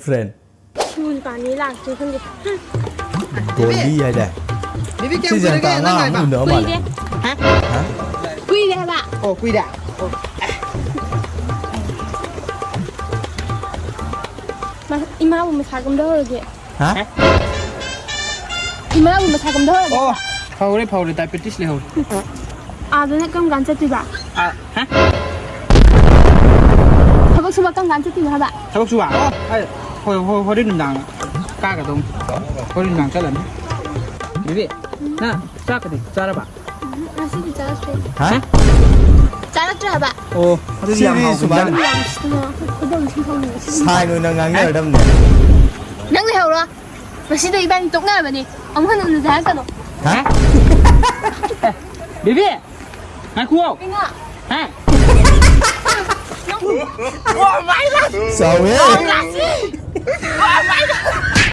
friend ชูนป่านนี้หลักคือคนเดียว โกลี่ไอ้เด็ก Bibi kêu ที่ quỳ จะ đây ต่าง cái อ่ะ này มึง bà. เดี๋ยว คุ มาย เด้ Hả? คุยเด้ป่ะ Ồ quỳ đã. Ồ. มาอีมาบุญมาทากัมเดอร์เลย ฮะ อีมาบุญมาทากัมเดอร์เลย Ồ. Phâu đấy diabetes này hồn. ตอนนี้กำลังจะตีป่ะ À hả? เขาบอกว่ากำลังจะตีป่ะป่ะ Sao bác chú bảo? Ê, hồi đi đường đằng ca cả tông. Hồi đi đường đằng cái lần. Bibi. Nè, cha cái gì? Cha đó bà. อาชีพจ้าช่วย ฮะ จ้าแล้วจ้าป่ะ Ồ, hồi đi Siri làm hầu Suban. cũng อยากชิมอ่ะเขาบอกชิมเขาหนูชิม ทายนู่นนั่งเงี้ยดำเนี่ย นั่งเลยเหรอมาชิมตัวอีบ้านตกหน้าแบบนี้เอามาหนึ่งจะให้กันหรอ ฮะ Bibi. Ngay khu không? ไม่ง่ะ Hả? น้อง สาวเว้ย อาชีพ